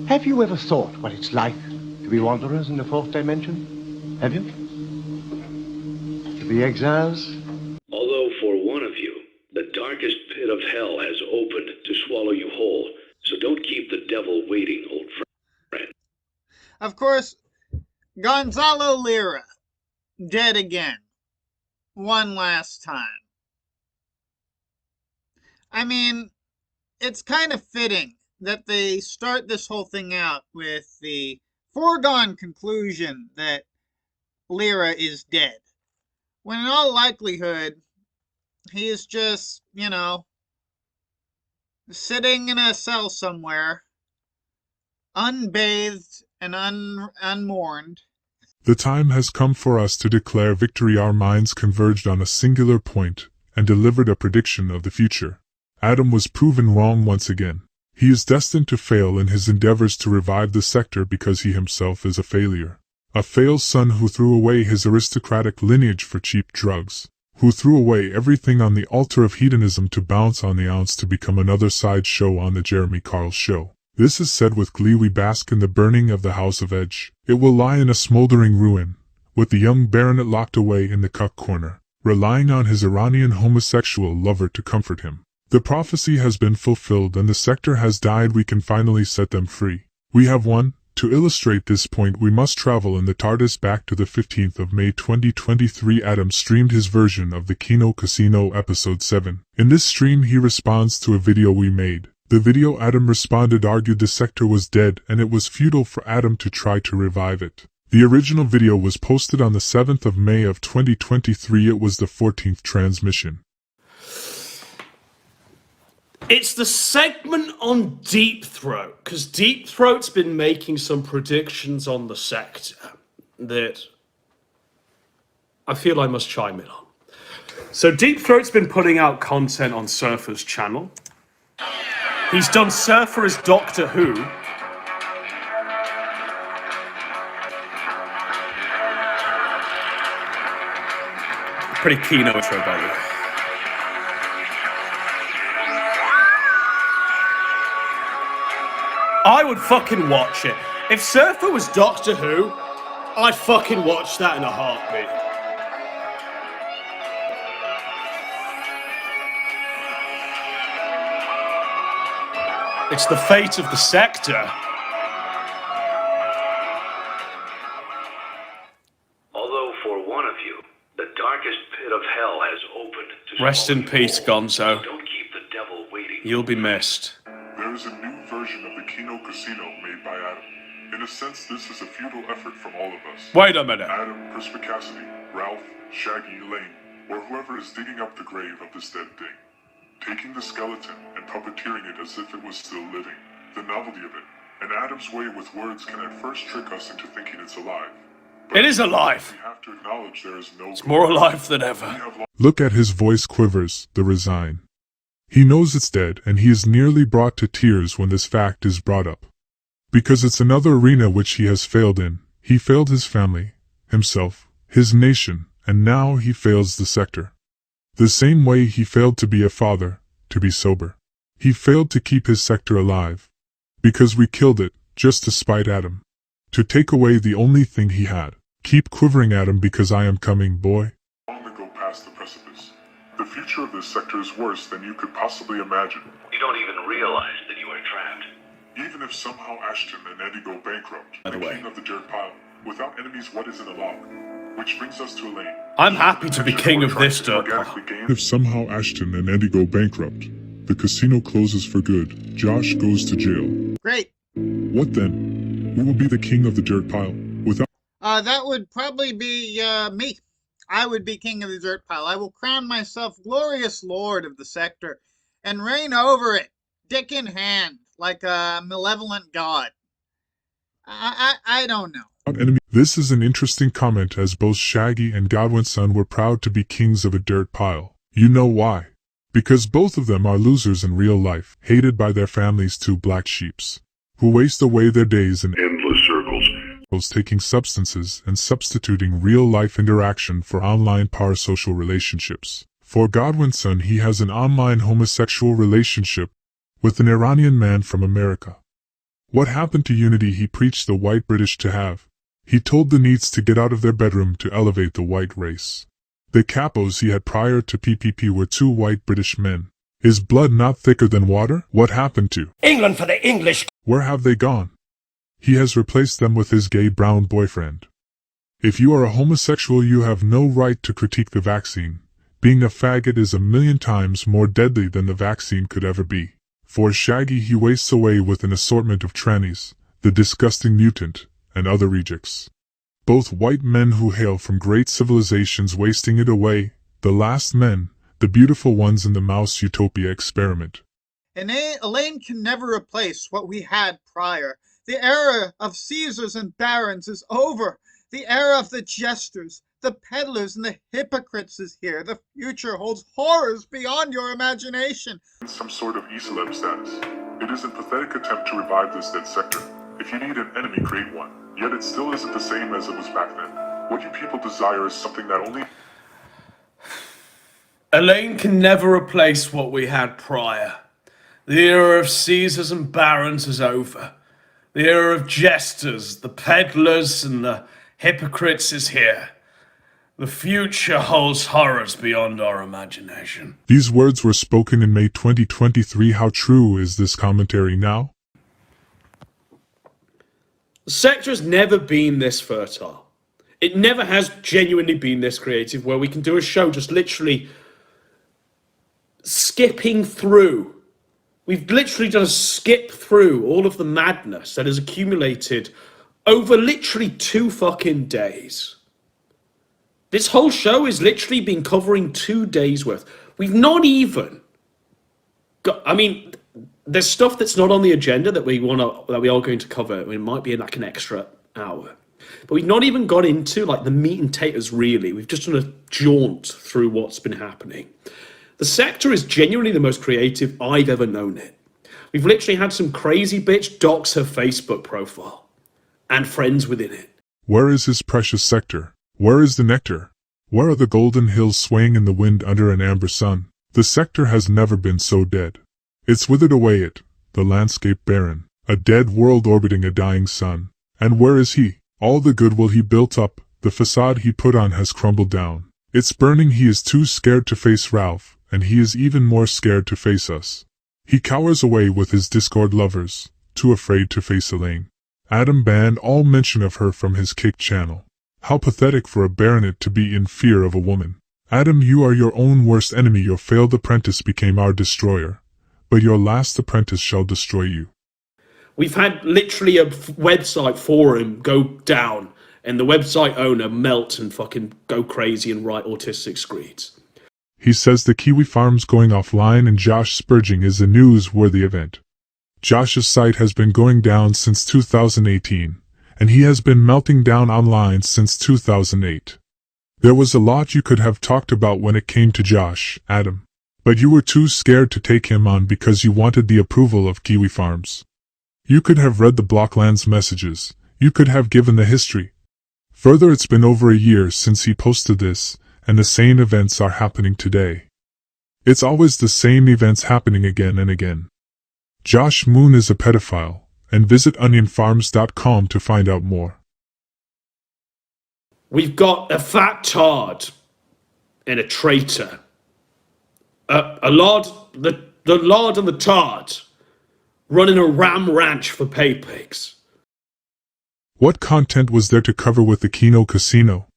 Have you ever thought what it's like to be wanderers in the fourth dimension? Have you? To be exiles? Although for one of you, the darkest pit of hell has opened to swallow you whole, so don't keep the devil waiting, old friend. Of course, Gonzalo Lira, dead again. One last time. I mean, it's kind of fitting that they start this whole thing out with the foregone conclusion that Lira is dead, when in all likelihood, he is just, sitting in a cell somewhere, unbathed and unmourned. The time has come for us to declare victory. Our minds converged on a singular point and delivered a prediction of the future. Adam was proven wrong once again. He is destined to fail in his endeavors to revive the Sektur because he himself is a failure. A failed son who threw away his aristocratic lineage for cheap drugs, who threw away everything on the altar of hedonism to bounce on the ounce to become another sideshow on the Jeremy Carl show. This is said with glee. We bask in the burning of the House of Edge. It will lie in a smoldering ruin, with the young baronet locked away in the cuck corner, relying on his Iranian homosexual lover to comfort him. The prophecy has been fulfilled and the Sektur has died. We can finally set them free. We have won. To illustrate this point, we must travel in the TARDIS back to the 15th of May 2023. Adam streamed his version of the Kino Casino Episode 7. In this stream he responds to a video we made. The video Adam responded argued the Sektur was dead and it was futile for Adam to try to revive it. The original video was posted on the 7th of May of 2023. It was the 14th transmission. It's the segment on Deep Throat, because Deep Throat's been making some predictions on the Sektur that I feel I must chime in on. So Deep Throat's been putting out content on Surfer's channel. He's done Surfer as Doctor Who. Pretty keen intro, by the way. I would fucking watch it. If Surfer was Doctor Who, I'd fucking watch that in a heartbeat. It's the fate of the Sektur. Although for one of you, the darkest pit of hell has opened to Rest in peace, Gonzo. Don't keep the devil waiting. You'll be missed. There is a new version of the Kino Casino made by Adam. In a sense, this is a futile effort from all of us. Wait a minute. Adam, Perspicacity, Ralph, Shaggy, Elaine, or whoever is digging up the grave of this dead thing, taking the skeleton and puppeteering it as if it was still living. The novelty of it, and Adam's way with words can at first trick us into thinking it's alive. But It is alive. we have to acknowledge there is no... It's more alive than ever. Look at his voice quivers, the resign. He knows it's dead and he is nearly brought to tears when this fact is brought up. Because it's another arena which he has failed in. He failed his family, himself, his nation, and now he fails the Sektur. The same way he failed to be a father, to be sober. He failed to keep his Sektur alive. Because we killed it, just to spite Adam. To take away the only thing he had. Keep quivering, Adam, because I am coming, boy. long ago past the precipice. The future of this Sektur is worse than you could possibly imagine. You don't even realize that you are trapped. Even if somehow Ashton and Eddie go bankrupt, By the way. king of the dirt pile, without enemies, what is in a log? Which brings us to Elaine. I'm happy to be king of this dirt pile. Organically gain- If somehow Ashton and Eddie go bankrupt, the casino closes for good, Josh goes to jail. Great. What then? Who will be the king of the dirt pile? Without That would probably be me. I would be king of the dirt pile. I will crown myself glorious lord of the Sektur and reign over it, dick in hand, like a malevolent god. I don't know. enemy. This is an interesting comment, as both Shaggy and Godwinson were proud to be kings of a dirt pile. You know why? Because both of them are losers in real life, hated by their families, two black sheeps, who waste away their days in endless circles. taking substances and substituting real-life interaction for online parasocial relationships. For Godwinson, he has an online homosexual relationship with an Iranian man from America. What happened to unity he preached the white British to have? He told the neets to get out of their bedroom to elevate the white race. The capos he had prior to PPP were 2 white British men. Is blood not thicker than water? What happened to England for the English? Where have they gone? He has replaced them with his gay brown boyfriend. If you are a homosexual, you have no right to critique the vaccine. Being a faggot is 1,000,000 times more deadly than the vaccine could ever be. For Shaggy, he wastes away with an assortment of trannies, the disgusting mutant, and other rejects. Both white men who hail from great civilizations wasting it away, the last men, the beautiful ones in the mouse utopia experiment. And Elaine can never replace what we had prior. The era of Caesars and barons is over. The era of the jesters, the peddlers, and the hypocrites is here. The future holds horrors beyond your imagination. Some sort of E-celeb status. It is a pathetic attempt to revive this dead sector. If you need an enemy, create one. Yet it still isn't the same as it was back then. What you people desire is something that only... Elaine can never replace what we had prior. The era of Caesars and barons is over. The era of jesters, the peddlers, and the hypocrites is here. The future holds horrors beyond our imagination. These words were spoken in May 2023. How true is this commentary now? The sector has never been this fertile. It never has genuinely been this creative, where we can do a show just literally skipping through. We've literally just skipped through all of the madness that has accumulated over literally 2 fucking days. This whole show has literally been covering 2 days worth. We've not even got, I mean, there's stuff that's not on the agenda that we are going to cover. It might be in like an extra hour. But we've not even got into like the meat and taters really. We've just done a jaunt through what's been happening. The sector is genuinely the most creative I've ever known it. We've literally had some crazy bitch dox her Facebook profile and friends within it. Where is his precious sector? Where is the nectar? Where are the golden hills swaying in the wind under an amber sun? The sector has never been so dead. It's withered away it, the landscape barren, a dead world orbiting a dying sun. And where is he? All the goodwill he built up, the facade he put on has crumbled down. It's burning. He is too scared to face Ralph, and he is even more scared to face us. He cowers away with his Discord lovers, too afraid to face Elaine. Adam banned all mention of her from his Kick channel. How pathetic for a baronet to be in fear of a woman. Adam, you are your own worst enemy. Your failed apprentice became our destroyer, but your last apprentice shall destroy you. We've had literally a website forum go down, and the website owner melt and fucking go crazy and write autistic screeds. He says the Kiwi Farm's going offline and Josh Spurging is a newsworthy event. Josh's site has been going down since 2018, and he has been melting down online since 2008. There was a lot you could have talked about when it came to Josh, Adam, but you were too scared to take him on because you wanted the approval of Kiwi Farms. You could have read the Blocklands messages. You could have given the history. Further, it's been over a year since he posted this, and the same events are happening today. It's always the same events happening again and again. Josh Moon is a pedophile, and visit onionfarms.com to find out more. We've got a fat tard and a traitor. The lard and the tard running a ram ranch for pay pigs. What content was there to cover with the Kino Casino?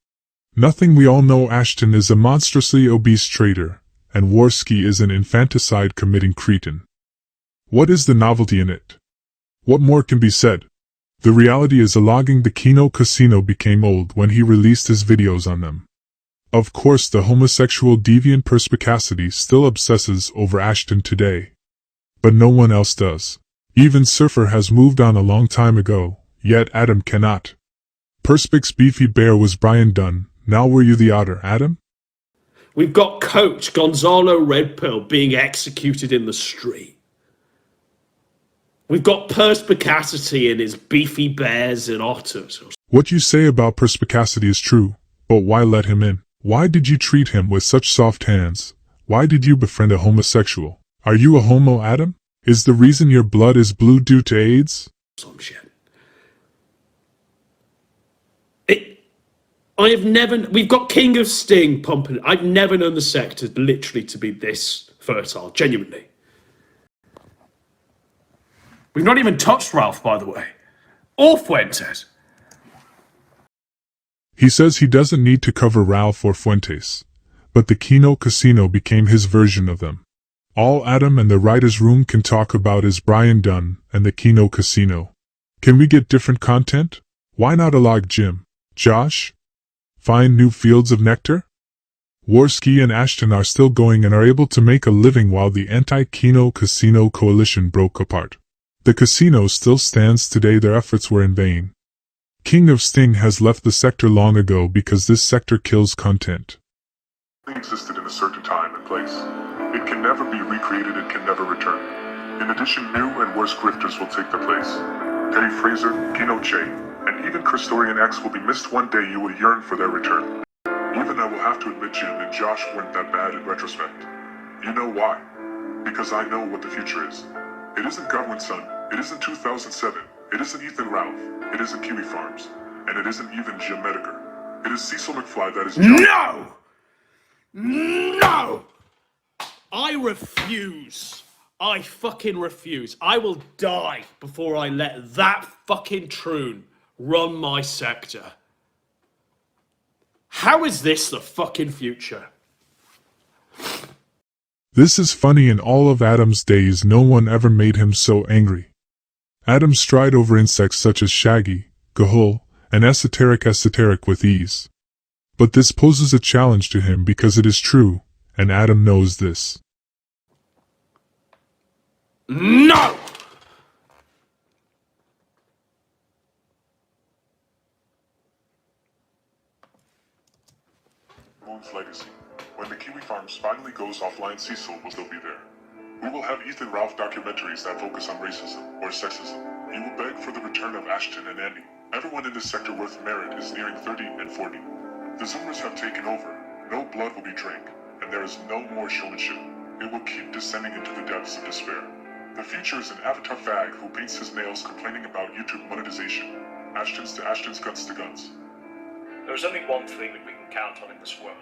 Nothing. We all know Ashton is a monstrously obese traitor, and Worski is an infanticide-committing cretin. What is the novelty in it? What more can be said? The reality is logging the Kino Casino became old when he released his videos on them. Of course, the homosexual deviant perspicacity still obsesses over Ashton today. But no one else does. Even Surfer has moved on a long time ago, yet Adam cannot. Perspic's beefy bear was Brian Dunn. Now were you the otter, Adam? We've got Coach Gonzalo Redpill being executed in the street. We've got perspicacity and his beefy bears and otters. What you say about perspicacity is true, but why let him in? Why did you treat him with such soft hands? Why did you befriend a homosexual? Are you a homo, Adam? Is the reason your blood is blue due to AIDS? some shit. We've got King of Sting pumping. I've never known the sector literally to be this fertile, genuinely. We've not even touched Ralph, by the way. Or Fuentes. He says he doesn't need to cover Ralph or Fuentes, but the Kino Casino became his version of them. All Adam and the writer's room can talk about is Brian Dunn and the Kino Casino. Can we get different content? Why not a log Jim? Josh? Find new fields of nectar? Worski and Ashton are still going and are able to make a living while the anti-Kino Casino coalition broke apart. The casino still stands today. Their efforts were in vain. King of Sting has left the sector long ago because this sector kills content. It existed in a certain time and place. It can never be recreated, it can never return. In addition, new and worse grifters will take their place. Terry Fraser, Kino Che, and even Christorian X will be missed. One day you will yearn for their return. Even I will have to admit Jim and Josh weren't that bad in retrospect. You know why? Because I know what the future is. It isn't Godwinson, it isn't 2007, it isn't Ethan Ralph, it isn't Kiwi Farms, and it isn't even Jim Mediker. It is Cecil McFly that is No! No! I refuse. I fucking refuse. I will die before I let that fucking troon run my sector. How is this the fucking future? This is funny. In all of Adam's days, no one ever made him so angry. Adam stride over insects such as Shaggy, Gahul, and esoteric with ease. But this poses a challenge to him because it is true, and Adam knows this. No! Moon's legacy. When the Kiwi Farms finally goes offline, Cecil will still be there. We will have Ethan Ralph documentaries that focus on racism or sexism. He will beg for the return of Ashton and Andy. Everyone in this sector worth merit is nearing 30 and 40. The Zoomers have taken over. No blood will be drank, and there is no more showmanship. It will keep descending into the depths of despair. The future is an avatar fag who paints his nails complaining about YouTube monetization. Ashton's to Ashton's, guns to guns. There's only one thing that we can count on in this world,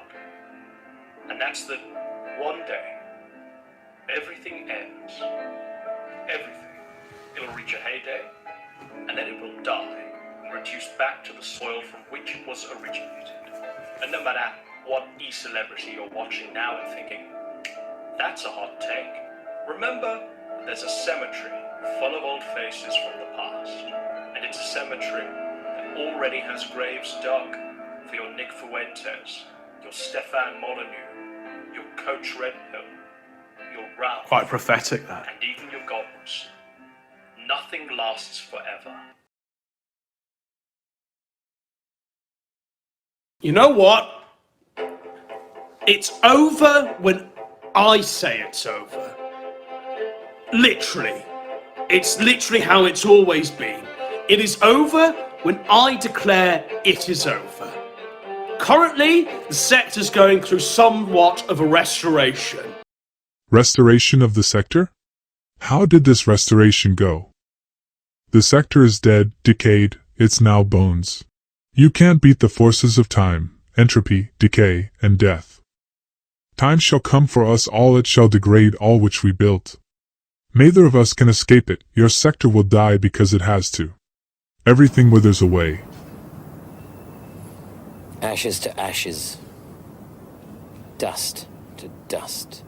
and that's that one day, everything ends. Everything. It'll reach a heyday, and then it will die, and reduce back to the soil from which it was originated. And no matter what e-celebrity you're watching now and thinking, that's a hot take, remember, there's a cemetery full of old faces from the past, and it's a cemetery that already has graves dug for your Nick Fuentes, your Stefan Molyneux, your Coach Redhill, your Ralph. Quite prophetic, that. And even your Godwinson. Nothing lasts forever. You know what? It's over when I say it's over. Literally. It's literally how it's always been. It is over when I declare it is over. Currently, the sector's going through somewhat of a restoration. Restoration of the sector? How did this restoration go? The sector is dead, decayed, it's now bones. You can't beat the forces of time, entropy, decay, and death. Time shall come for us all, it shall degrade all which we built. Neither of us can escape it, your sector will die because it has to. Everything withers away. Ashes to ashes. Dust to dust.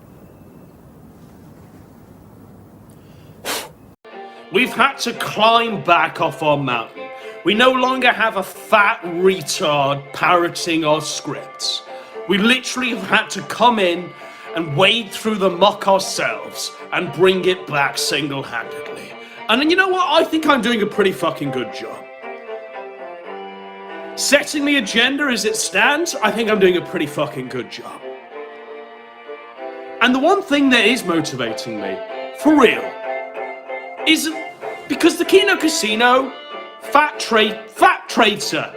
We've had to climb back off our mountain. We no longer have a fat retard parroting our scripts. We literally have had to come in and wade through the muck ourselves and bring it back single-handedly. And then you know what? I think I'm doing a pretty fucking good job. Setting the agenda as it stands, I think I'm doing a pretty fucking good job. And the one thing that is motivating me, for real, isn't because the Kino Casino, Fat Traitor,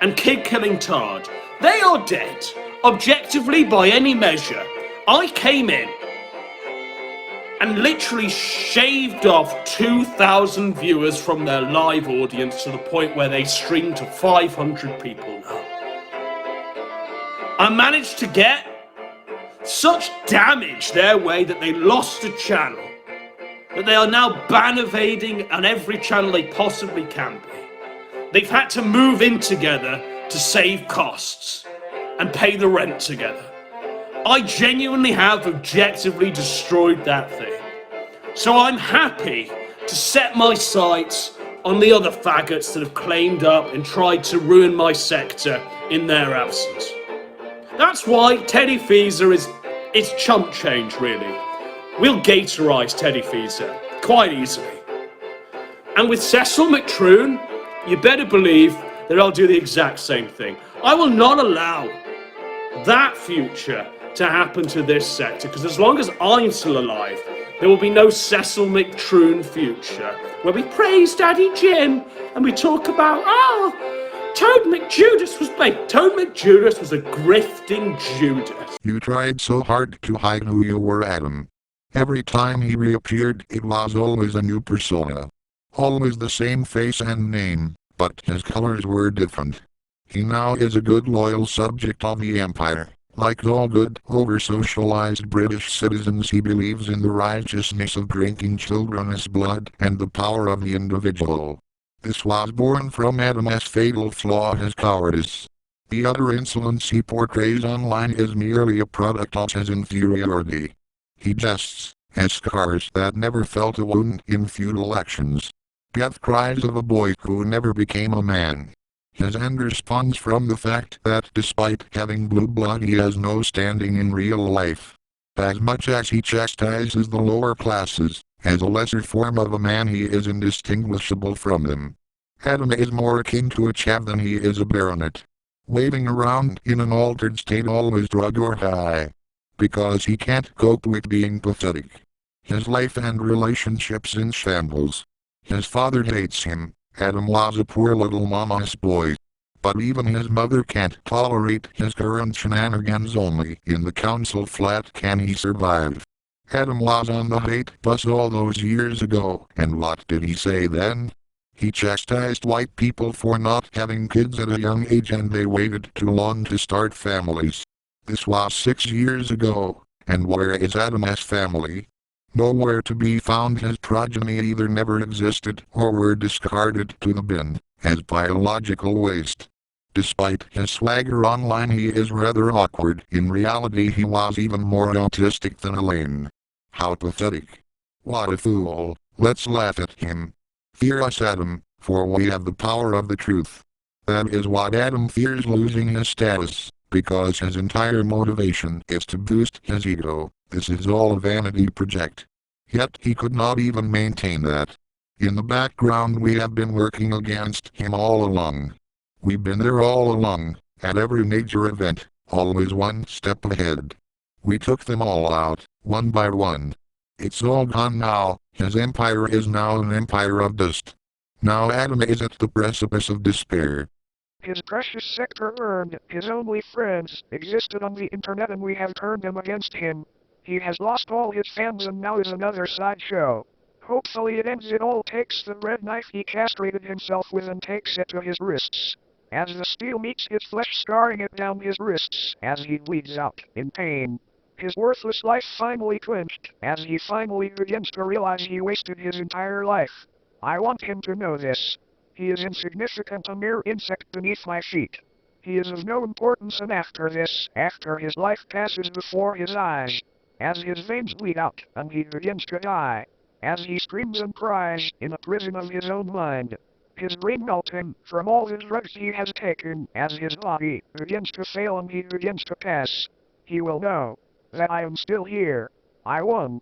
and Kid Killing Tard, they are dead, objectively by any measure. I came in, and literally shaved off 2,000 viewers from their live audience to the point where they stream to 500 people now. I managed to get such damage their way that they lost a channel, that they are now ban evading on every channel they possibly can be. They've had to move in together to save costs and pay the rent together. I genuinely have objectively destroyed that thing. So I'm happy to set my sights on the other faggots that have claimed up and tried to ruin my sector in their absence. That's why Teddy Feezer is chump change, really. We'll Gatorize Teddy Feezer quite easily. And with Cecil McTroon, you better believe that I'll do the exact same thing. I will not allow that future to happen to this sector, because as long as I'm still alive, there will be no Cecil McTroon future where we praise Daddy Jim and we talk about, Toad McJudas was a grifting Judas. You tried so hard to hide who you were, Adam. Every time he reappeared, it was always a new persona. Always the same face and name, but his colors were different. He now is a good loyal subject of the Empire. Like all good, over-socialized British citizens, he believes in the righteousness of drinking children's blood and the power of the individual. This was born from Adam's fatal flaw, his cowardice. The other insolence he portrays online is merely a product of his inferiority. He jests, has scars that never felt a wound in futile actions. Death cries of a boy who never became a man. His anger spawns from the fact that despite having blue blood he has no standing in real life. As much as he chastises the lower classes, as a lesser form of a man he is indistinguishable from them. Adam is more akin to a chav than he is a baronet. Waving around in an altered state, always drug or high. Because he can't cope with being pathetic. His life and relationships in shambles. His father hates him. Adam was a poor little mama's boy. But even his mother can't tolerate his current shenanigans. Only in the council flat can he survive. Adam was on the hate bus all those years ago, and what did he say then? He chastised white people for not having kids at a young age, and they waited too long to start families. This was 6 years ago, and where is Adam's family? Nowhere to be found. His progeny either never existed or were discarded to the bin as biological waste. Despite his swagger online, he is rather awkward. In reality, he was even more autistic than Elaine. How pathetic. What a fool. Let's laugh at him. Fear us, Adam, for we have the power of the truth. That is what Adam fears, losing his status, because his entire motivation is to boost his ego. This is all a vanity project. Yet he could not even maintain that. In the background we have been working against him all along. We've been there all along, at every major event, always one step ahead. We took them all out, one by one. It's all gone now. His empire is now an empire of dust. Now Adam is at the precipice of despair. His precious sector earned, his only friends, existed on the internet, and we have turned them against him. He has lost all his fans and now is another sideshow. Hopefully it ends. It all takes the red knife he castrated himself with and takes it to his wrists. As the steel meets his flesh, scarring it down his wrists, as he bleeds out, in pain. His worthless life finally clinched, as he finally begins to realize he wasted his entire life. I want him to know this. He is insignificant, a mere insect beneath my feet. He is of no importance, and after this, after his life passes before his eyes, as his veins bleed out, and he begins to die, as he screams and cries, in a prison of his own mind, his brain melting from all the drugs he has taken, as his body begins to fail and he begins to pass, he will know that I am still here. I won.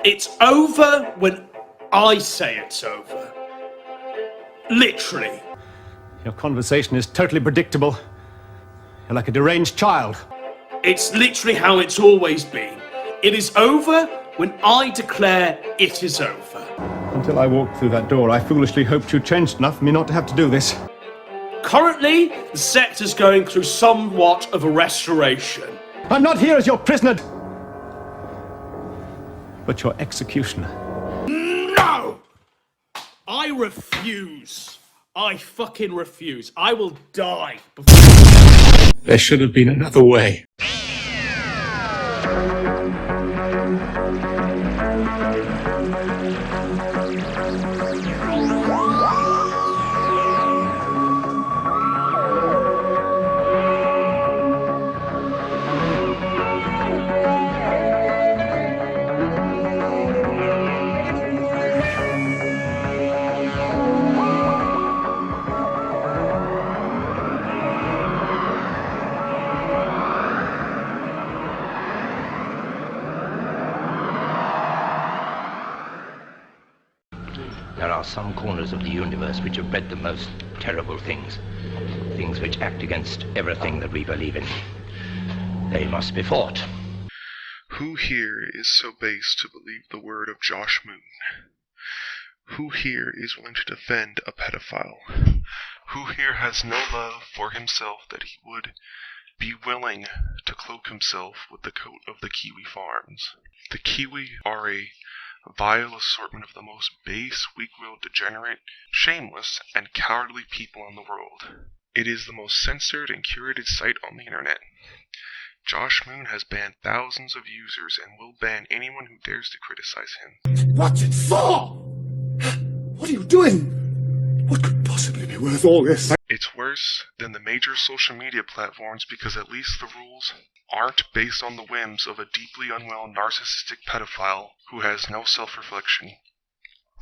It's over when I say it's over. Literally. Your conversation is totally predictable. You're like a deranged child. It's literally how it's always been. It is over when I declare it is over. Until I walked through that door, I foolishly hoped you'd changed enough for me not to have to do this. Currently, the sector's going through somewhat of a restoration. I'm not here as your prisoner. but your executioner. No! I refuse. I fucking refuse. I will die before... There should have been another way. There are some corners of the universe which have bred the most terrible things. Things which act against everything that we believe in. They must be fought. Who here is so base to believe the word of Josh Moon? Who here is willing to defend a pedophile? Who here has no love for himself that he would be willing to cloak himself with the coat of the Kiwi Farms? The Kiwi are a vile assortment of the most base, weak-willed, degenerate, shameless, and cowardly people in the world. It is the most censored and curated site on the internet. Josh Moon has banned thousands of users and will ban anyone who dares to criticize him. What's it for? What are you doing? What could possibly be worth all this? It's worse than the major social media platforms because at least the rules aren't based on the whims of a deeply unwell narcissistic pedophile who has no self-reflection.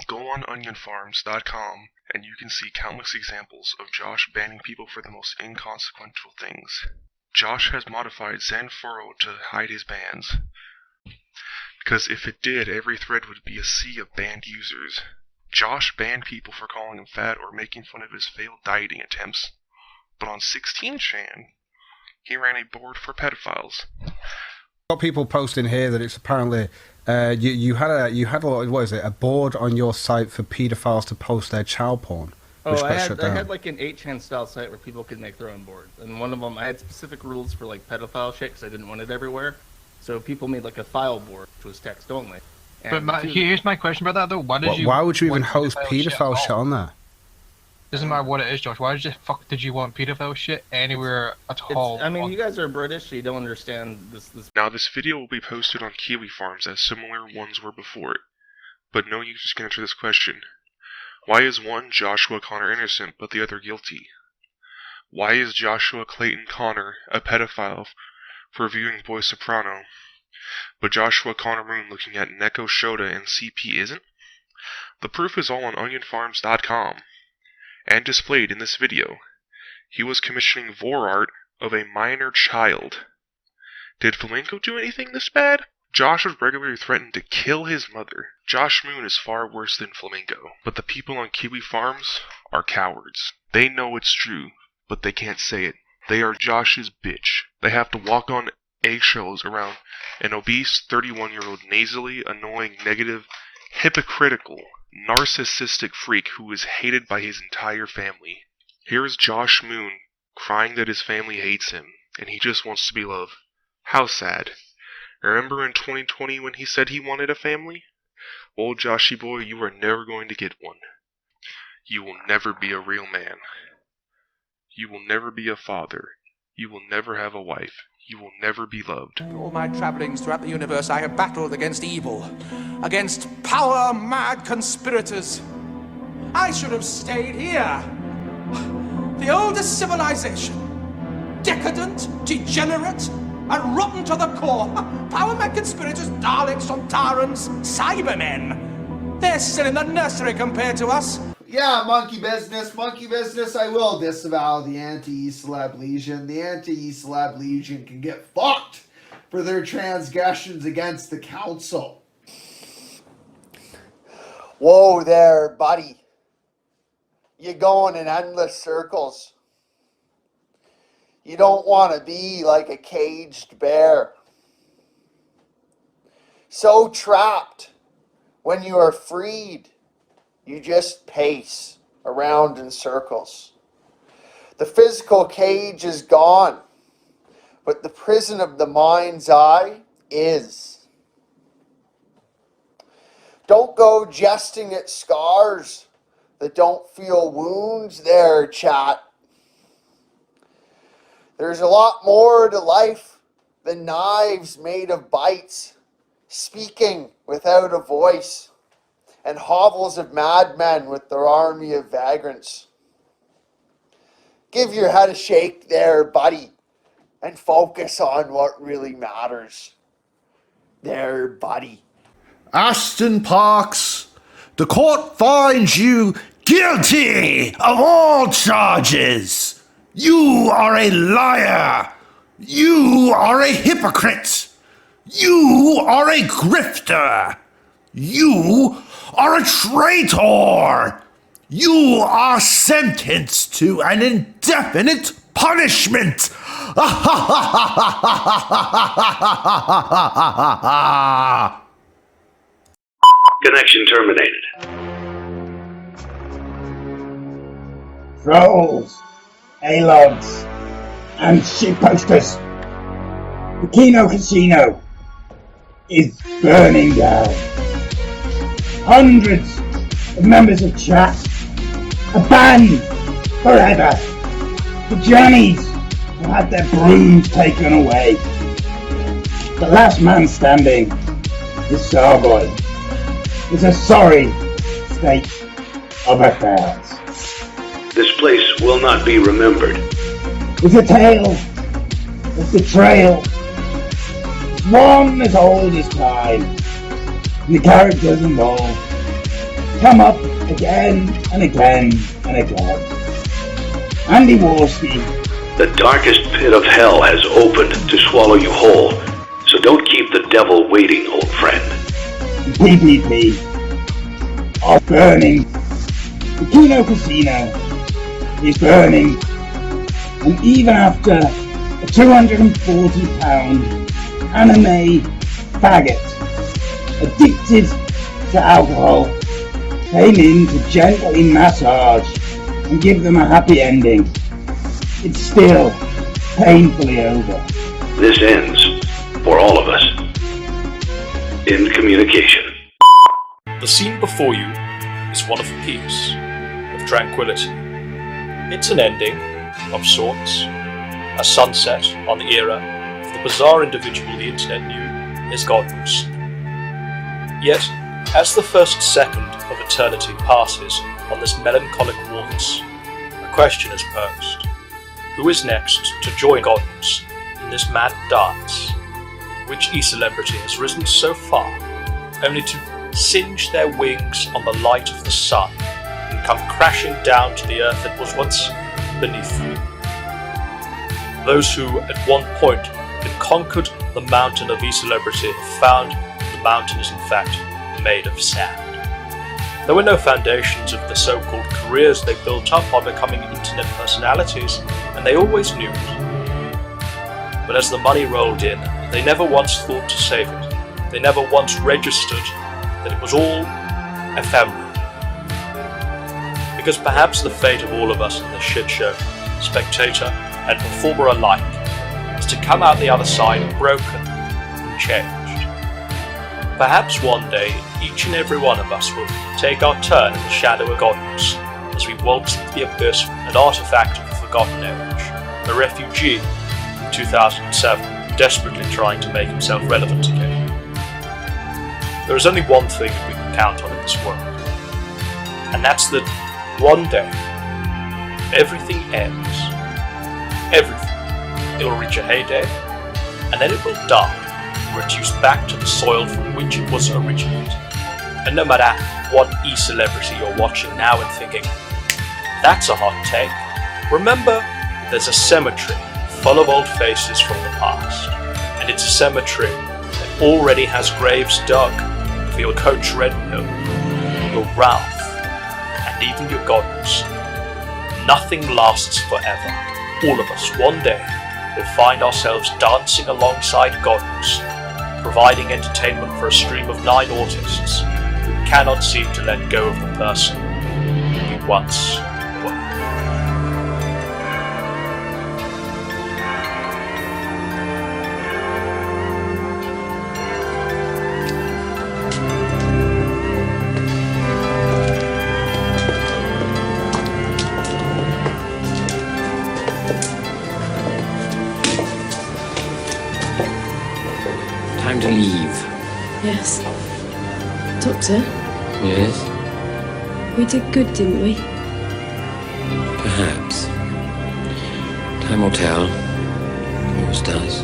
Go on onionfarms.com and you can see countless examples of Josh banning people for the most inconsequential things. Josh has modified Zenfurl to hide his bans. Because if it did, every thread would be a sea of banned users. Josh banned people for calling him fat or making fun of his failed dieting attempts. But on 16chan, he ran a board for pedophiles. Got people posting here that it's apparently you had a what is it, a board on your site for pedophiles to post their child porn. Oh, I had like an 8chan style site where people could make their own boards, and one of them I had specific rules for like pedophile shit because I didn't want it everywhere. So people made like a file board which was text only. And but here's my question about that though: Why would you even host pedophile shit on there? Doesn't matter what it is, Josh. Why the fuck did you want pedophile shit anywhere at all? I mean, you guys are British, so you don't understand this. Now, this video will be posted on Kiwi Farms as similar ones were before it, but no users can answer this question. Why is one Joshua Connor innocent, but the other guilty? Why is Joshua Clayton Connor a pedophile for viewing Boy Soprano, but Joshua Connor Moon looking at Neko Shota and CP isn't? The proof is all on onionfarms.com. And displayed in this video. He was commissioning vor art of a minor child. Did Flamenco do anything this bad? Josh was regularly threatened to kill his mother. Josh Moon is far worse than Flamenco, but the people on Kiwi Farms are cowards. They know it's true, but they can't say it. They are Josh's bitch. They have to walk on eggshells around an obese 31-year-old nasally, annoying, negative, hypocritical, narcissistic freak who is hated by his entire family. Here is Josh Moon crying that his family hates him, and he just wants to be loved. How sad. Remember in 2020 when he said he wanted a family? Well, Joshy boy, you are never going to get one. You will never be a real man. You will never be a father. You will never have a wife. You will never be loved. In all my travellings throughout the universe, I have battled against evil, against power-mad conspirators. I should have stayed here. The oldest civilization. Decadent, degenerate, and rotten to the core. Power-mad conspirators, Daleks, Sontarans, Cybermen. They're still in the nursery compared to us. Yeah, monkey business, I will disavow the anti-celeb legion. The anti-celeb legion can get fucked for their transgressions against the council. Whoa there, buddy. You're going in endless circles. You don't want to be like a caged bear. So trapped when you are freed. You just pace around in circles. The physical cage is gone, but the prison of the mind's eye is. Don't go jesting at scars that don't feel wounds there, chat. There's a lot more to life than knives made of bites, speaking without a voice, and hovels of madmen with their army of vagrants. Give your head a shake there, buddy, and focus on what really matters. There, buddy. Aston Parks, the court finds you guilty of all charges. You are a liar. You are a hypocrite. You are a grifter. You are a traitor. You are sentenced to an indefinite punishment. Connection terminated. Trolls, A-logs, and shitposters. The Kino Casino is burning down. Hundreds of members of chat are banned forever. The Johnnies have had their brooms taken away. The last man standing is Starboy. It's a sorry state of affairs. This place will not be remembered. It's a tale of betrayal. It's one as old as time. And the characters involved come up again and again and again. Andy Warski. The darkest pit of hell has opened to swallow you whole, so don't keep the devil waiting, old friend. The PPP are burning. The Kino Casino is burning. And even after a £240 anime faggot addicted to alcohol came in to gently massage and give them a happy ending, it's still painfully over. This ends, for all of us, in communication. The scene before you is one of peace, of tranquility. It's an ending, of sorts, a sunset on the era of the bizarre individual the internet knew as Godwinson. Yet, as the first second of eternity passes on this melancholic waltz, a question is posed. Who is next to join Godwinson in this mad dance? Which e-celebrity has risen so far, only to singe their wings on the light of the sun and come crashing down to the earth that was once beneath them? Those who at one point had conquered the mountain of e-celebrity have found the mountain is in fact made of sand. There were no foundations of the so-called careers they built up on becoming internet personalities, and they always knew it. But as the money rolled in, they never once thought to save it. They never once registered that it was all ephemeral. Because perhaps the fate of all of us in this shit show, spectator and performer alike, is to come out the other side broken and changed. Perhaps one day, each and every one of us will take our turn in the shadow of Godwinson as we waltz into the abyss, an artifact of the forgotten age, a refugee in 2007, desperately trying to make himself relevant again. There is only one thing that we can count on in this world, and that's that one day, everything ends. Everything. It'll reach a heyday, and then it will die, reduced back to the soil from which it was originated. And no matter what e-celebrity you're watching now and thinking, that's a hot take, remember there's a cemetery full of old faces from the past, and it's a cemetery that already has graves dug for your Coach Redpill, your Ralph, and even your Godwinson. Nothing lasts forever. All of us, one day, will find ourselves dancing alongside Godwinson, providing entertainment for a stream of 9 autists who cannot seem to let go of the person we once were. leave. Yes. Doctor, Yes? we did good, didn't we? Perhaps. Time will tell. Always does.